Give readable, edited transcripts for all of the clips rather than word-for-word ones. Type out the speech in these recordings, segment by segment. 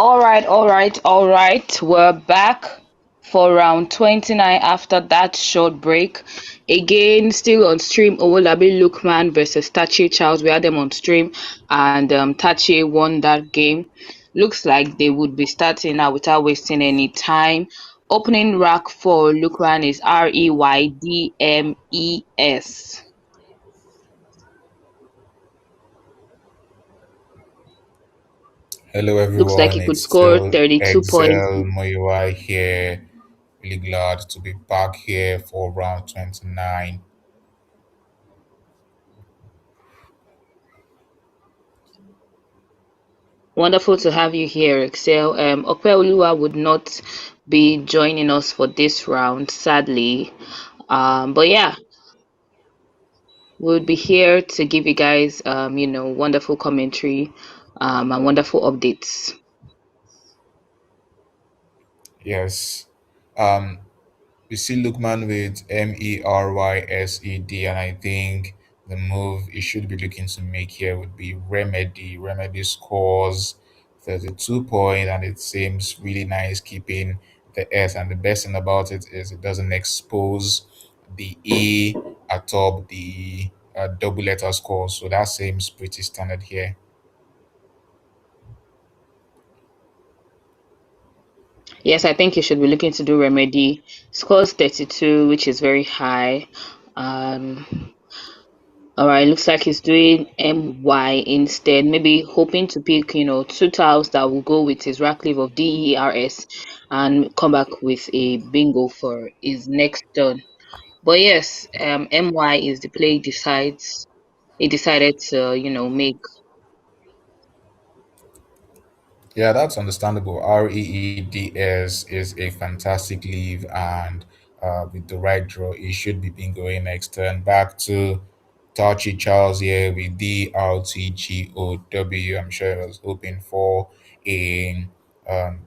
All right. We're back for round 29 after that short break. Again, still on stream, Owolabi Lukeman versus Tachie Charles. We had them on stream, and Tachie won that game. Looks like they would be starting now without wasting any time. Opening rack for Lukeman is Reydmes. Hello Looks like everyone, he could it's score still 32 points. Excel Moyoi here. Really glad to be back here for round 29. Wonderful to have you here, Excel. Opeoluwa would not be joining us for this round, sadly. But yeah, we'll be here to give you guys, wonderful commentary, and wonderful updates. Yes. Um we see Lookman with Mersed, and I think the move he should be looking to make here would be Remedy. Remedy scores 32 points and it seems really nice keeping the S, and the best thing about it is it doesn't expose the E atop the double letter score, so that seems pretty standard here. Yes, I think you should be looking to do Remedy. Scores 32, which is very high. Um, All right, looks like he's doing MY instead. Maybe hoping to pick, two tiles that will go with his rack leave of DERS and come back with a bingo for his next turn. But yes, MY is the play he decided to, make. Yeah, that's understandable. REEDS is a fantastic leave, and with the right draw, it should be bingoing next turn. Back to Tachi Charles here with DRTGOW. I'm sure I was hoping for a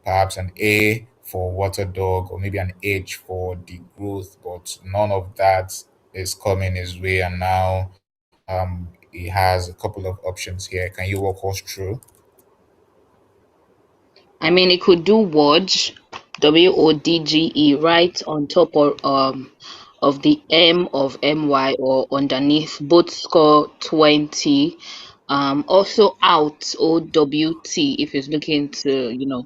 perhaps an A for Water Dog or maybe an H for the growth, but none of that is coming his way. And now he has a couple of options here. Can you walk us through? I mean, it could do Wodge, WODGE, right on top of the M of MY or underneath. Both score 20. Also out OWT if he's looking to,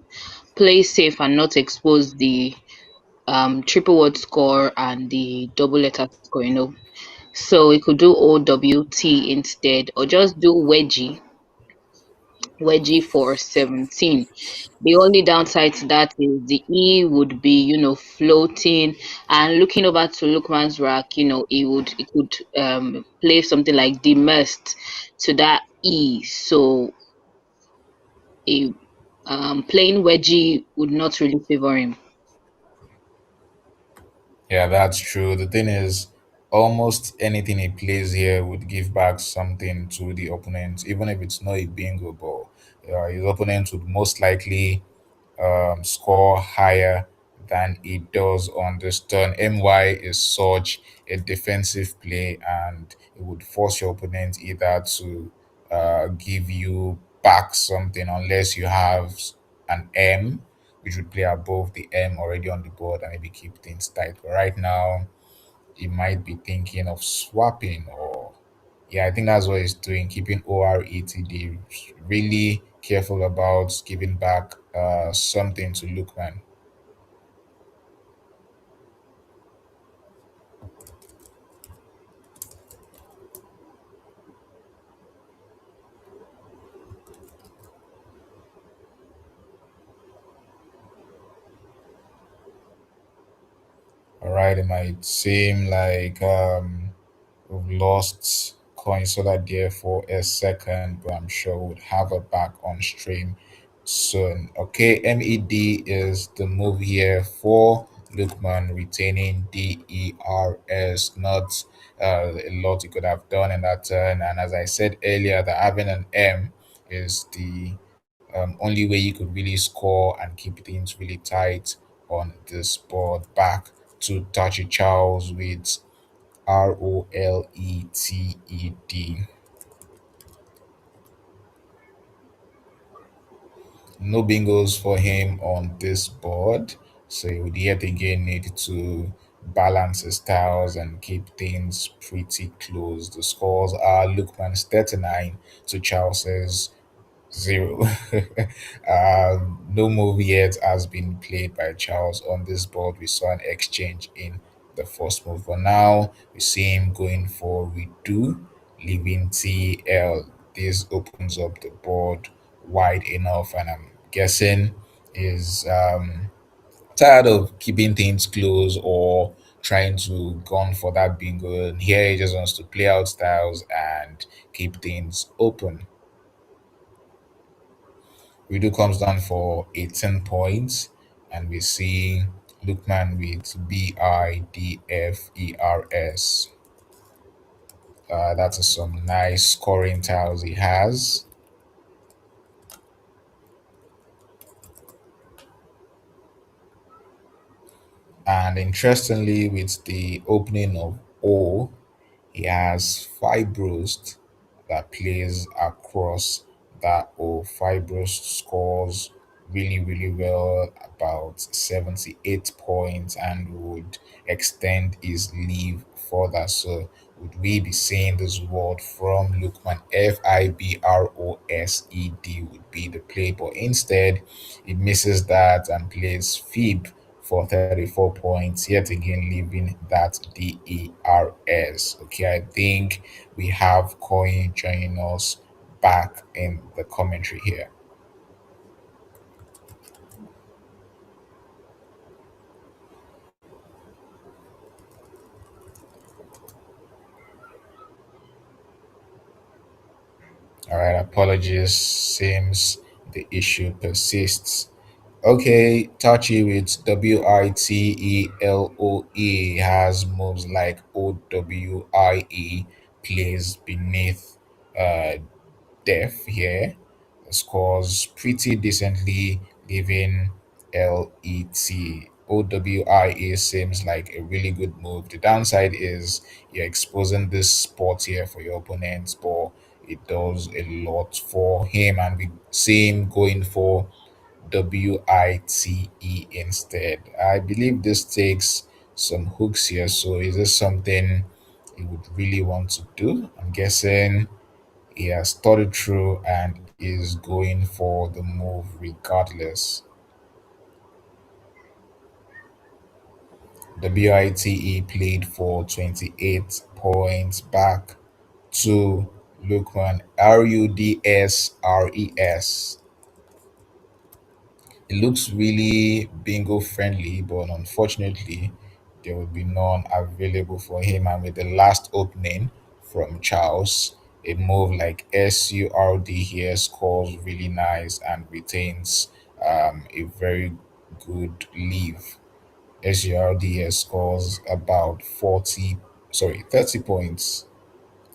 play safe and not expose the triple word score and the double letter score. So we could do OWT instead, or just do wedgie for 17. The only downside to that is the E would be, floating, and looking over to Lookman's rack, he could play something like demurred to that E. So a playing wedgie would not really favor him. Yeah, that's true. The thing is, almost anything he plays here would give back something to the opponent, even if it's not a bingo ball. His opponent would most likely score higher than it does on this turn. MY is such a defensive play, and it would force your opponent either to give you back something unless you have an M, which would play above the M already on the board and maybe keep things tight. But right now, he might be thinking of swapping, or yeah, I think that's what he's doing, keeping ORETD, really careful about giving back something to Lookman. All right, it might seem like we've lost Coinsola there for a second, but I'm sure we'll have her back on stream soon. Okay, MED is the move here for Lookman, retaining DERS. Not a lot he could have done in that turn. And as I said earlier, that having an M is the only way you could really score and keep things really tight on this board. Back to Tachi Charles with ROLETED. No bingos for him on this board, so he would yet again need to balance his tiles and keep things pretty close. The scores are Lukeman's 39 to Charles's 0. No move yet has been played by Charles on this board. We saw an exchange in the first move. For now, we see him going for redo, leaving TL. This opens up the board wide enough, and I'm guessing is tired of keeping things close or trying to gun for that bingo. And here he just wants to play out styles and keep things open. Rido comes down for 18 points, and we see Lukman with Bidfers. That's some nice scoring tiles he has. And interestingly, with the opening of O, he has Fibrost that plays across that O. Fibrost scores really, really well, about 78 points, and would extend his leave further. So, would we be seeing this word from Lukman? Fibrosed would be the play, but instead, it misses that and plays Fib for 34 points, yet again leaving that DERS. Okay, I think we have Coin joining us back in the commentary here. All right, apologies. Seems the issue persists. Okay, Tachi with WITELOE has moves like OWIE, plays beneath uh, def here, scores pretty decently, leaving LET. OWIA seems like a really good move. The downside is you're exposing this spot here for your opponents, but it does a lot for him, and we see him going for WITE instead. I believe this takes some hooks here, so is this something he would really want to do? I'm guessing he has thought it through and is going for the move regardless. WITE played for 28 points back to Lukman RUDSRES. It looks really bingo friendly, but unfortunately, there will be none available for him. And with the last opening from Charles, a move like SURD here scores really nice and retains a very good leave. SURD here scores about 30 points.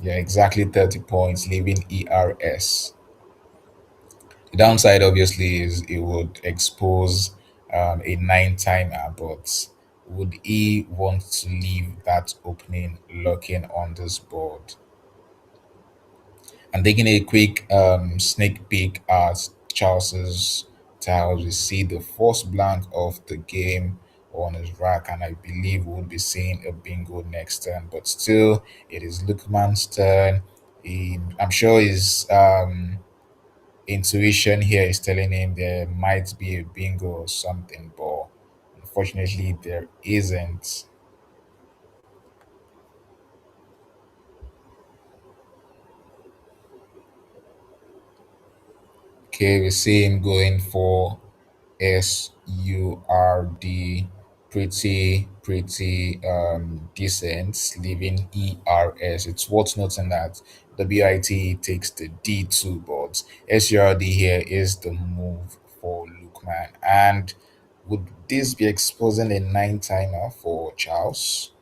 Yeah, exactly 30 points, leaving ERS. The downside, obviously, is it would expose a nine timer, but would he want to leave that opening lurking on this board? And taking a quick sneak peek at Charles's tiles, we see the first blank of the game on his rack, and I believe we'll be seeing a bingo next turn. But still, it is Lukeman's turn. I'm sure his intuition here is telling him there might be a bingo or something, but unfortunately there isn't. Okay, we see him going for SURD, pretty decent, leaving ERS. It's worth noting that WIT takes the D2, but SURD here is the move for Lukman. And would this be exposing a nine timer for Charles?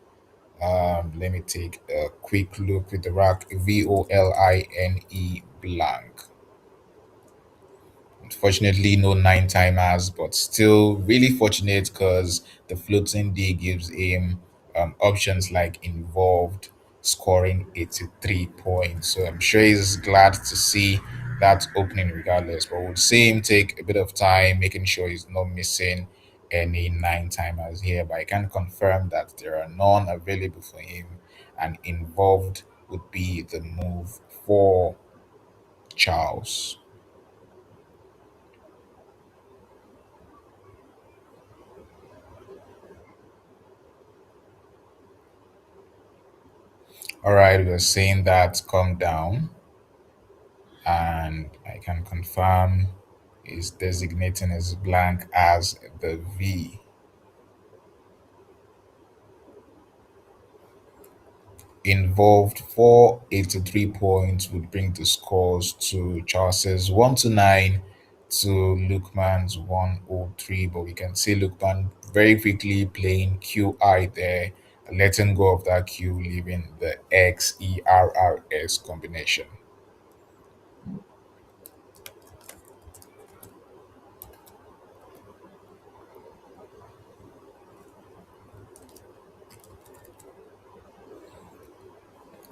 Let me take a quick look with the rack. VOLINE blank. Unfortunately, no nine timers, but still really fortunate because the floating D gives him options like involved, scoring 83 points. So I'm sure he's glad to see that opening regardless. But would see him take a bit of time, making sure he's not missing any nine timers here. But I can confirm that there are none available for him, and involved would be the move for Charles. All right, we're seeing that come down, and I can confirm is designating his blank as the V. Involved 483 points would bring the scores to Charles's 129 to Lukeman's 103. But we can see Lukman very quickly playing QI there, letting go of that Q, leaving the XERRS combination.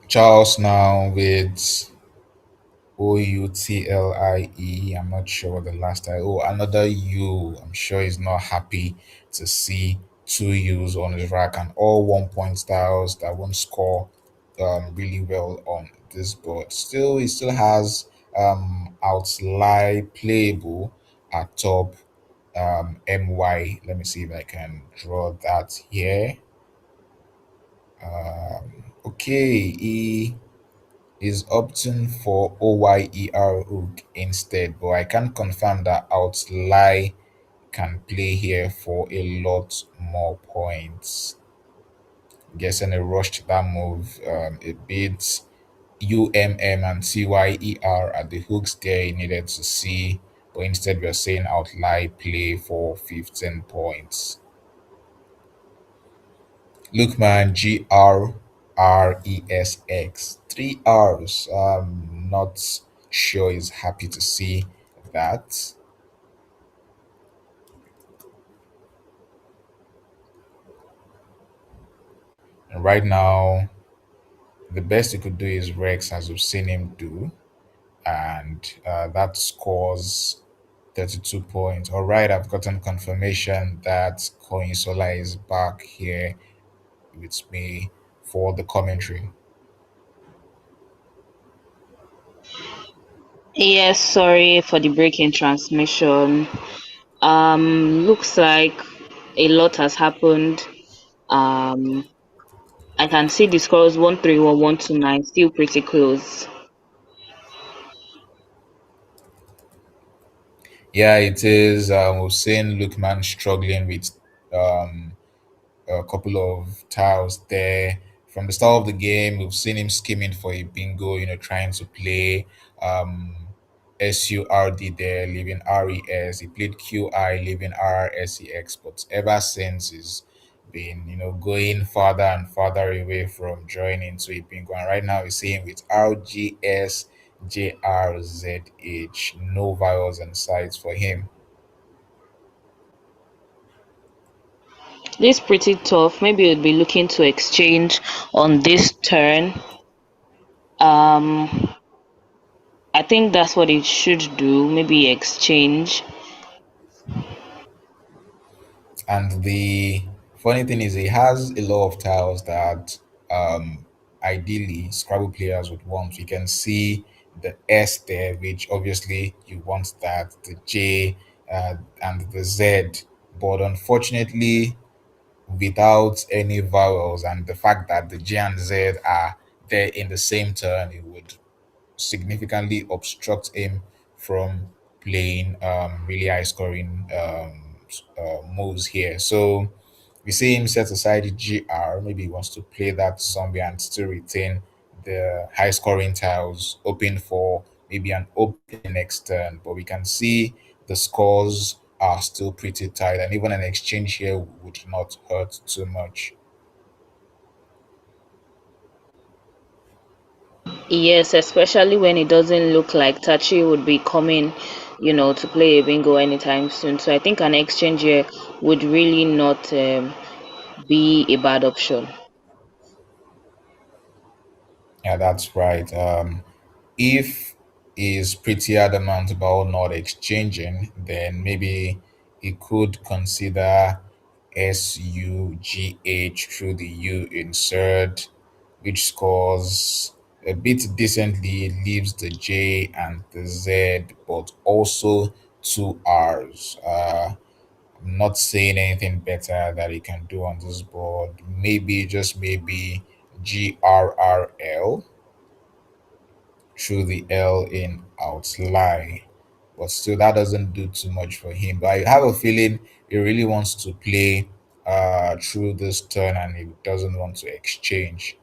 Charles now with Outlie. I'm not sure what the last time. Oh, another U. I'm sure he's not happy to see two U's on his rack and all 1 point styles that won't score really well on this board. Still, he still has Outlie playable at top MY. Let me see if I can draw that here. Okay, is opting for OYER hook instead, but I can confirm that outlie can play here for a lot more points. Guessing a rushed that move. It beats UMM and CYER at the hooks there he needed to see, but instead we're saying outlie play for 15 points. Lookman GRRESX. Three R's. Not sure he's happy to see that. And right now, the best he could do is Rex, as we've seen him do, and that scores 32 points. All right, I've gotten confirmation that Koinsola is back here with me for the commentary. Yes, sorry for the break in transmission. Looks like a lot has happened. Um, I can see the scores 131, 129, still pretty close. Yeah, it is. We've seen Lookman struggling with um, a couple of tiles there. From the start of the game, we've seen him scheming for a bingo, trying to play um, SURD there, leaving RES. He played QI, leaving RRSEX, but ever since he's been, going farther and farther away from joining into a bingo. And right now, we're seeing with RGSJRZH, no vowels and sides for him. This pretty tough. Maybe you'd be looking to exchange on this turn. Um, I think that's what it should do. Maybe exchange. And the funny thing is, he has a lot of tiles that ideally Scrabble players would want. You can see the S there, which obviously you want that, the J and the Z. But unfortunately, without any vowels and the fact that the J and Z are there in the same turn, it would significantly obstruct him from playing really high scoring moves here. So we see him set aside the GR. Maybe he wants to play that somewhere and still retain the high scoring tiles, open for maybe an opening next turn. But we can see the scores are still pretty tight, and even an exchange here would not hurt too much. Yes, especially when it doesn't look like Tachi would be coming, to play a bingo anytime soon. So I think an exchange here would really not be a bad option. Yeah, that's right. If is pretty adamant about not exchanging, then maybe he could consider SUGH through the U insert, which scores a bit decently, leaves the J and the Z, but also two R's. I'm not saying anything better that he can do on this board. Maybe, just maybe, GRRL through the L in outlie. But still, that doesn't do too much for him. But I have a feeling he really wants to play through this turn and he doesn't want to exchange.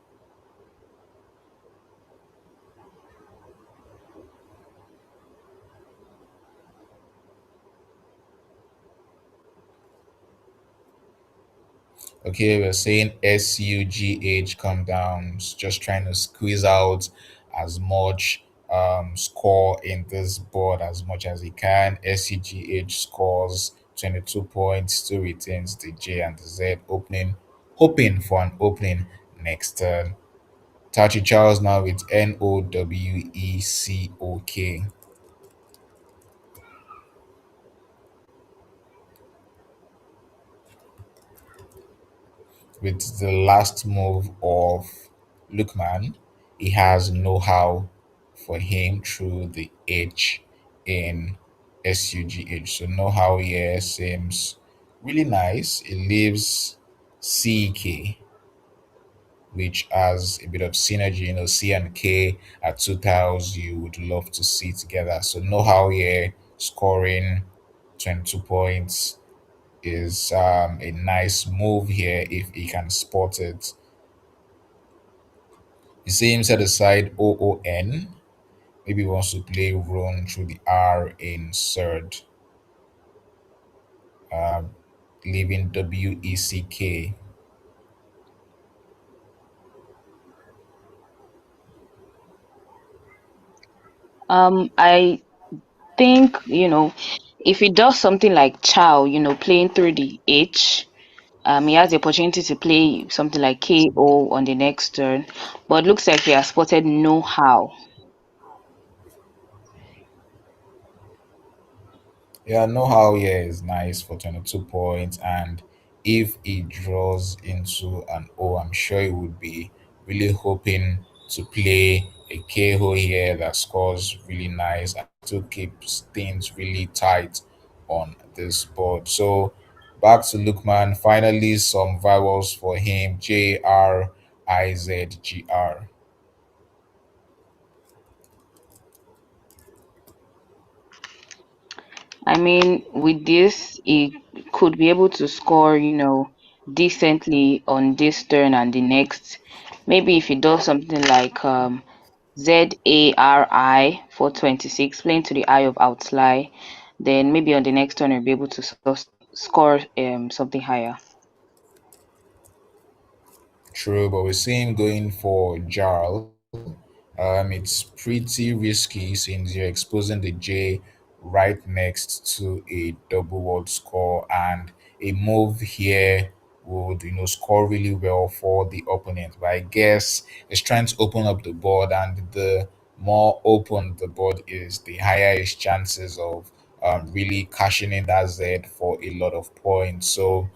Okay, we're saying SUGH come down, just trying to squeeze out as much score in this board as much as he can. SUGH scores 22 points, still retains the J and the Z opening, hoping for an opening next turn. Tachi Charles now with NOWECOK. With the last move of Lukeman, he has know how for him through the H in SUGH. So know how here seems really nice. It leaves CK, which has a bit of synergy. C and K are two tiles you would love to see together. So know how here scoring 22 points is a nice move here if he can spot it. You see him set aside OON. Maybe he wants to play run through the R in third, um, leaving WECK. I think, if he does something like Chow, playing through the H, he has the opportunity to play something like KO on the next turn, but looks like he has spotted know how. Yeah, know how here is nice for 22 points. And if he draws into an O, I'm sure he would be really hoping to play a KO here that scores really nice and still keeps things really tight on this board. So back to Lukman. Finally, some vowels for him: JRIZGR. I mean, with this, he could be able to score, decently on this turn and the next. Maybe if he does something like ZARI for 26, playing to the eye of outlie, then maybe on the next turn he'll be able to score something higher. True, but we see him going for Jarl. It's pretty risky since you're exposing the J right next to a double word score, and a move here would score really well for the opponent. But I guess it's trying to open up the board, and the more open the board is, the higher its chances of really cashing in that Z for a lot of points. So,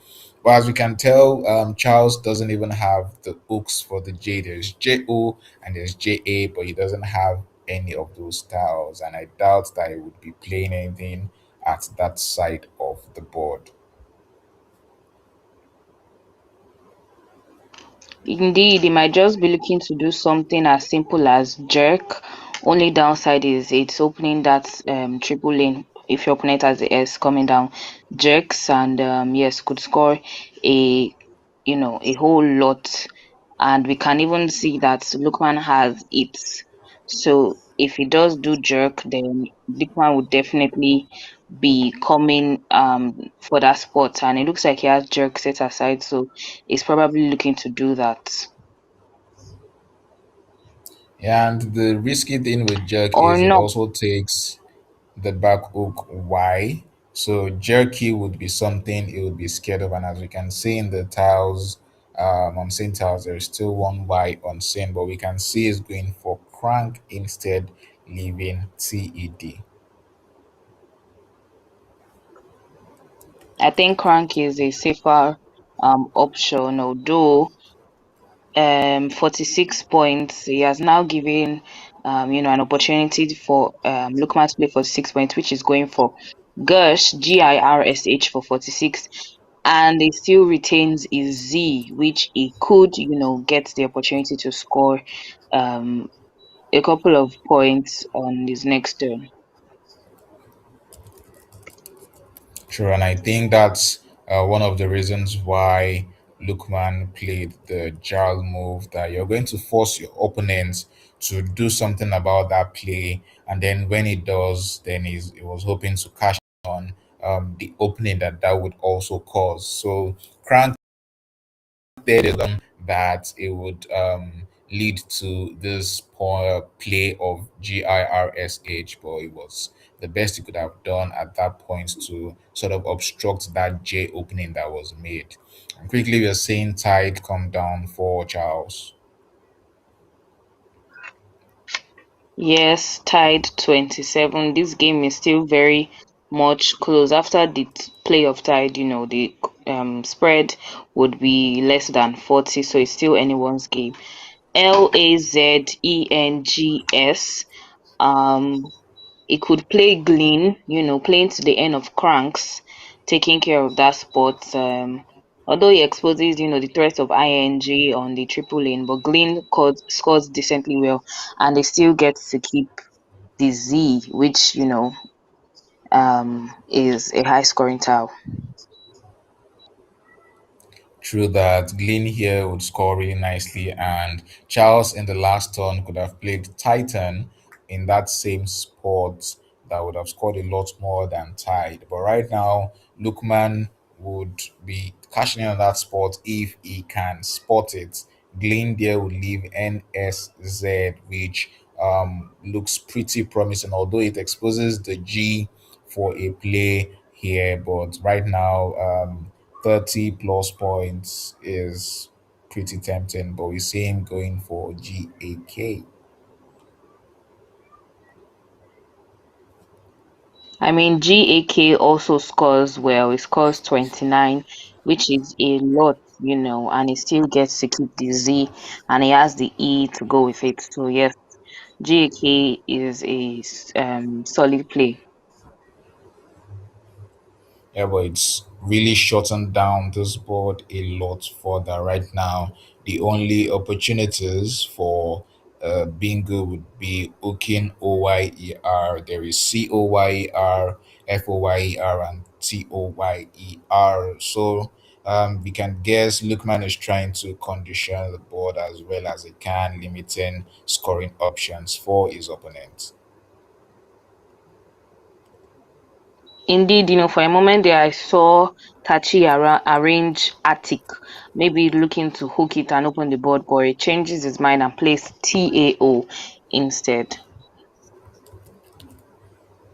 but as we can tell, Charles doesn't even have the hooks for the J. There's JO and there's JA, but he doesn't have any of those styles. And I doubt that he would be playing anything at that side of the board. Indeed, he might just be looking to do something as simple as jerk. Only downside is it's opening that triple lane if your opponent has the S coming down. Jerks and yes, could score a a whole lot. And we can even see that Lukman has it. So if he does do jerk, then Lukman would definitely be coming for that spot. And it looks like he has jerk set aside, so he's probably looking to do that. Yeah, and the risky thing with Jerk Or is it not. also takes the back hook Y. So jerky would be something it would be scared of. And as we can see in the tiles, on Saint tiles, there is still one Y on Saint, but we can see it's going for crank instead, leaving TED. I think crank is a safer option, although 46 points. He has now given an opportunity for Lukman to play 46 points, which is going for Girsh for 46, and he still retains his Z, which he could get the opportunity to score um a couple of points on his next turn. True, and I think that's one of the reasons why Lukman played the Jarl move, that you're going to force your opponent to do something about that play, and then when it does, then he was hoping to cash on the opening that would also cause. So Crank there is that it would lead to this poor play of GIRSH, but it was the best he could have done at that point to sort of obstruct that J opening that was made. And quickly, we are seeing tide come down for Charles. Yes, tied 27. This game is still very much close. After the play of tide, the spread would be less than 40, so it's still anyone's game. Lazengs. Um, it could play Glean, playing to the end of Cranks, taking care of that spot. Although he exposes, the threat of ING on the triple lane, but Glean scores decently well, and they still get to keep the Z, which is a high scoring tile. True that Glenn here would score really nicely, and Charles in the last turn could have played Titan in that same spot that would have scored a lot more than Tide. But right now, Lukman would be cashing in on that spot if he can spot it. Glenn there would leave NSZ, which looks pretty promising, although it exposes the G for a play here. But right now, 30 plus points is pretty tempting, but we see him going for GAK. I mean, GAK also scores well. He scores 29, which is a lot, and he still gets to keep the Z, and he has the E to go with it. So, yes, GAK is a solid play. Yeah, but it's really shortened down this board a lot further right now. The only opportunities for bingo would be Okin OYER. There is COYER, FOYER, and TOYER. So we can guess Lukman is trying to condition the board as well as he can, limiting scoring options for his opponents. Indeed, for a moment there, I saw Tachi arrange Attic, maybe looking to hook it and open the board, but he changes his mind and plays TAO instead.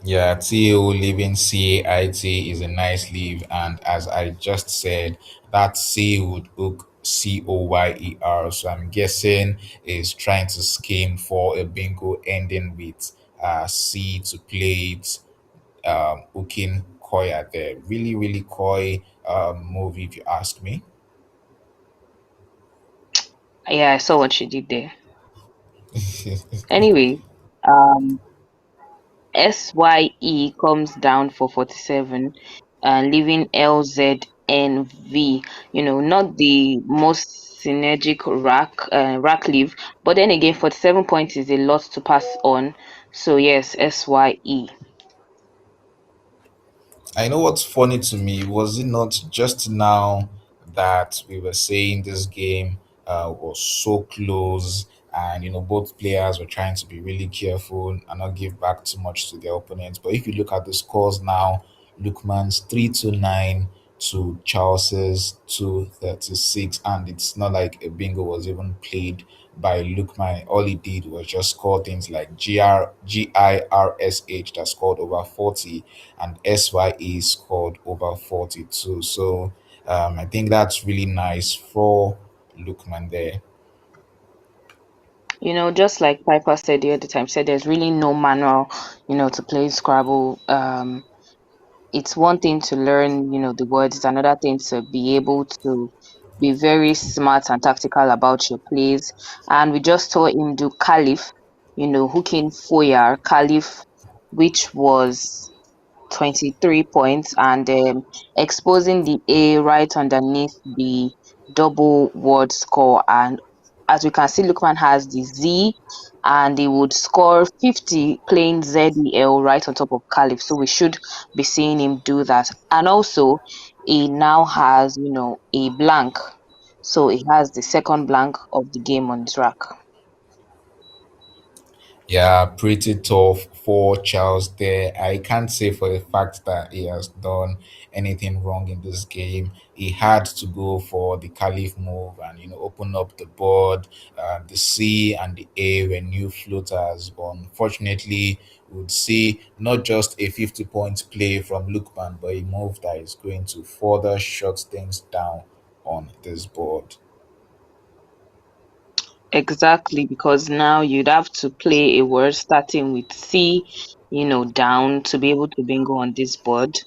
Yeah, TAO leaving CAIT is a nice leave, and as I just said, that C would hook COYER. So I'm guessing is trying to scheme for a bingo ending with C to play it, hooking Koya there. Really, really coy move if you ask me. Yeah, I saw what she did there. Anyway, um, SYE comes down for 47, leaving LZNV. Not the most synergic rack leave, but then again, 47 points is a lot to pass on. So yes, SYE. I know what's funny to me. Was it not just now that we were saying this game was so close, and both players were trying to be really careful and not give back too much to their opponents. But if you look at the scores now, Lukman's 329 to Charles's 236, and it's not like a bingo was even played by Lukeman. All he did was just score things like GIRSH that scored over 40, and SYE scored over 42. So I think that's really nice for Lukeman there. Just like Piper said the other time, said there's really no manual, to play Scrabble. It's one thing to learn, the words. It's another thing to be able to be very smart and tactical about your plays. And we just saw him do Caliph, hooking Foyer Caliph, which was 23 points, and exposing the A right underneath the double word score. And as we can see, Lukman has the Z, and he would score 50 playing ZEL right on top of Caliph. So we should be seeing him do that. And also, he now has, a blank. So he has the second blank of the game on his rack. Yeah, pretty tough for Charles there. I can't say for a fact that he has done anything wrong in this game. He had to go for the Caliph move and open up the board. The C and the A were new floaters, but unfortunately, we would see not just a 50 point play from Lukman, but a move that is going to further shut things down on this board. Exactly, because now you'd have to play a word starting with C, down to be able to bingo on this board.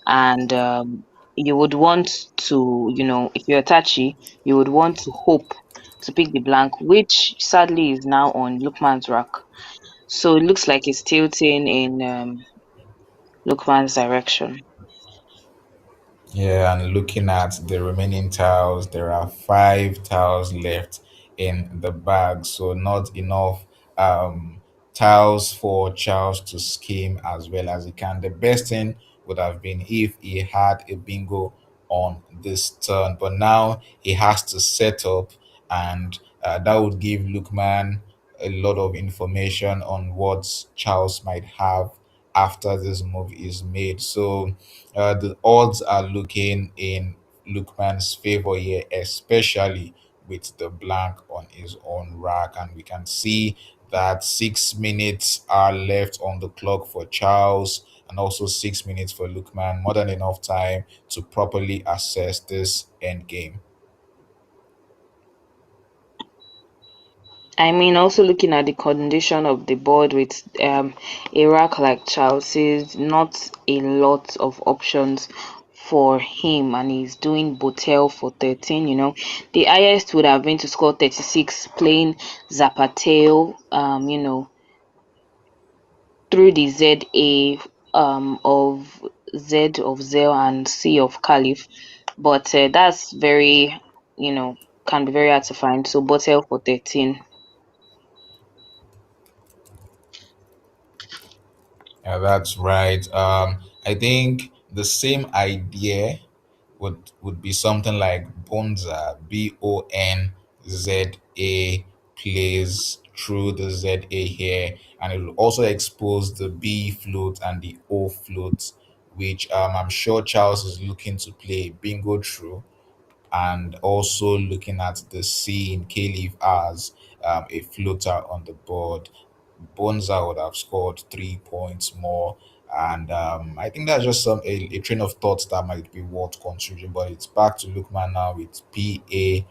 And you would want to, if you're touchy, you would want to hope to pick the blank, which sadly is now on Lukman's rack. So it looks like it's tilting in Lukman's direction. Yeah, and looking at the remaining tiles, there are five tiles left in the bag, so not enough tiles for Charles to scheme as well as he can. The best thing would have been if he had a bingo on this turn, but now he has to set up, and that would give Lukman a lot of information on what Charles might have after this move is made. So the odds are looking in Lukman's favor here, especially with the blank on his own rack. And we can see that 6 minutes are left on the clock for Charles and also 6 minutes for Lukman. More than enough time to properly assess this end game. I mean, also looking at the condition of the board with a rack like Chelsea's, not a lot of options for him, and he's doing Botel for 13. The highest would have been to score 36 playing Zapateo, through the ZA of Z of Zel and C of Caliph, but that's very, you know, can be very hard to find. So Botel for 13. Yeah, that's right. I think the same idea would be something like Bonza, Bonza plays through the ZA here, and it will also expose the B float and the O float, which I'm sure Charles is looking to play bingo through, and also looking at the C in Caliph as a floater on the board. Bonza would have scored 3 points more. And I think that's just a train of thoughts that might be worth considering. But it's back to Lukman now with Pavone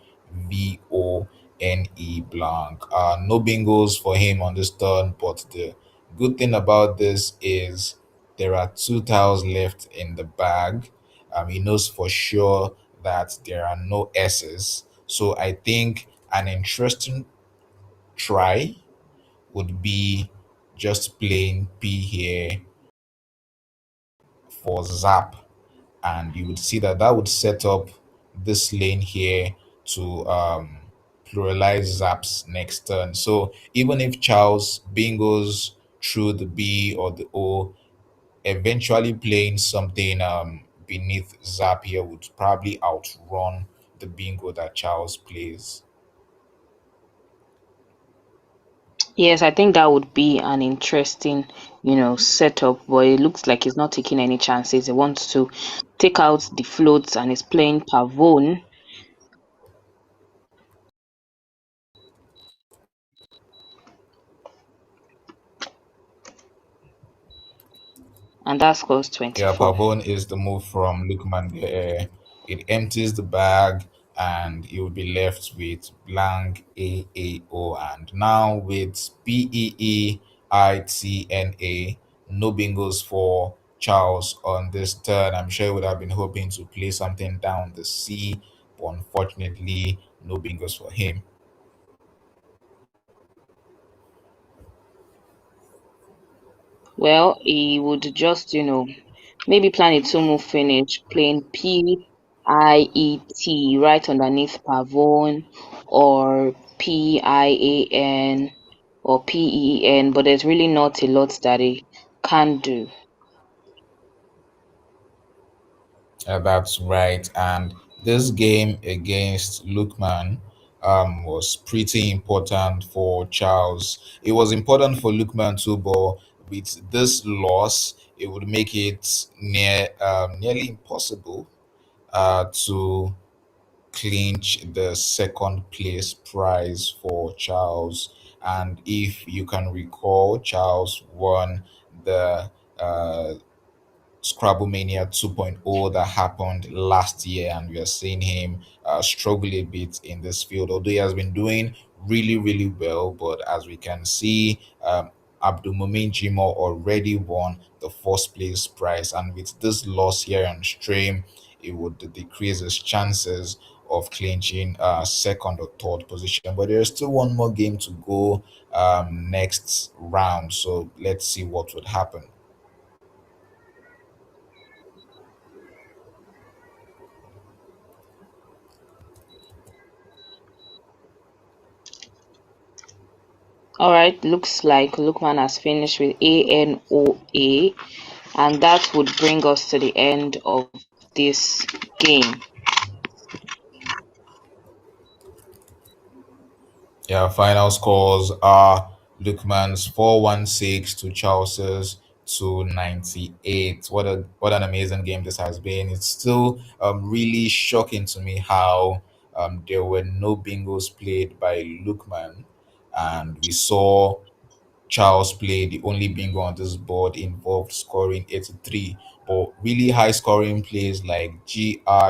blank. No bingos for him on this turn, but the good thing about this is there are two tiles left in the bag. He knows for sure that there are no S's. So I think an interesting try would be just plain P here for Zap, and you would see that that would set up this lane here to pluralize Zap's next turn. So even if Charles bingos through the B or the O, eventually playing something beneath Zap here would probably outrun the bingo that Charles plays. Yes, I think that would be an interesting, setup. But it looks like he's not taking any chances. He wants to take out the floats and is playing Pavone, and that scores Yeah, 24. Pavone is the move from Lukeman. It empties the bag, and you will be left with blank AAO. And now with BEEITNA, no bingos for Charles on this turn. I'm sure he would have been hoping to play something down the C, but unfortunately, no bingos for him. Well, he would just, maybe plan a two-move finish, playing PIET right underneath Pavone, or PIAN or PEN, but there's really not a lot that he can do. That's right. And this game against Lukeman was pretty important for Charles. It was important for Lukeman too, but with this loss, it would make it nearly impossible to clinch the second place prize for Charles. And if you can recall, Charles won the uh, ScrabbleMania 2.0 that happened last year, and we are seeing him struggle a bit in this field. Although he has been doing really, really well, but as we can see, Abdulmumin Jimo already won the first place prize, and with this loss here on stream, it would decrease his chances of clinching second or third position. But there's still one more game to go next round, so let's see what would happen. All right, looks like Lukman has finished with ANOA, and that would bring us to the end of this game. Yeah, final scores are Lukman's 416 to Charles's 298. What an amazing game this has been. It's still really shocking to me how there were no bingos played by Lukman, and we saw Charles played. The only bingo on this board involved scoring 83, but really high scoring plays like GIRSH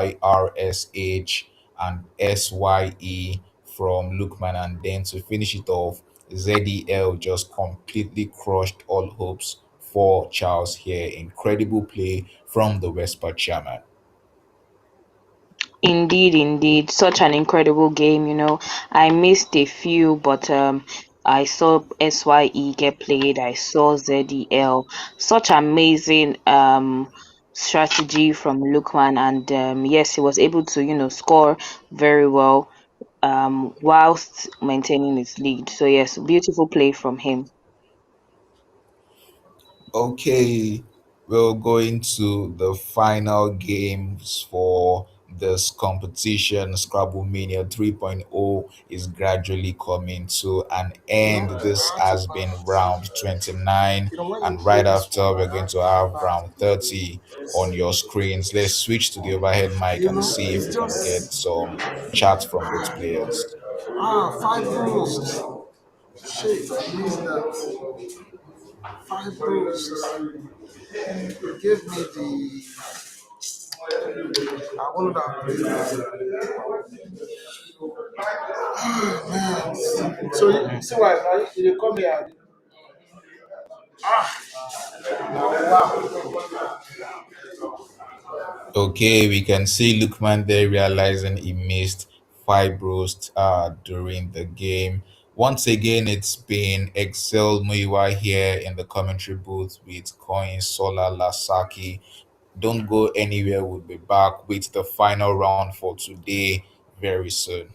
and SYE from Lookman, and then to finish it off, ZEL just completely crushed all hopes for Charles here. Incredible play from the Vespa chairman. Indeed, indeed, such an incredible game. I missed a few, but I saw SYE get played. I saw ZEL. Such amazing strategy from Lukman, and yes, he was able to score very well whilst maintaining his lead. So yes, beautiful play from him. Okay, we'll go into the final games for this competition. Scrabble Mania 3.0 is gradually coming to an end. This has been round 29, and right after, we're going to have round 30 on your screens. Let's switch to the overhead mic and see if we can get some chat from both players. Five rules. Shit, I missed that. Five rules. Give me the. I wanted to play that. Man. So you see why now you come here. Okay, we can see Lukman there realizing he missed fibros during the game. Once again, it's been Excel Muiwa here in the commentary booth with Coin Solar Lasaki. Don't go anywhere, we'll be back with the final round for today very soon.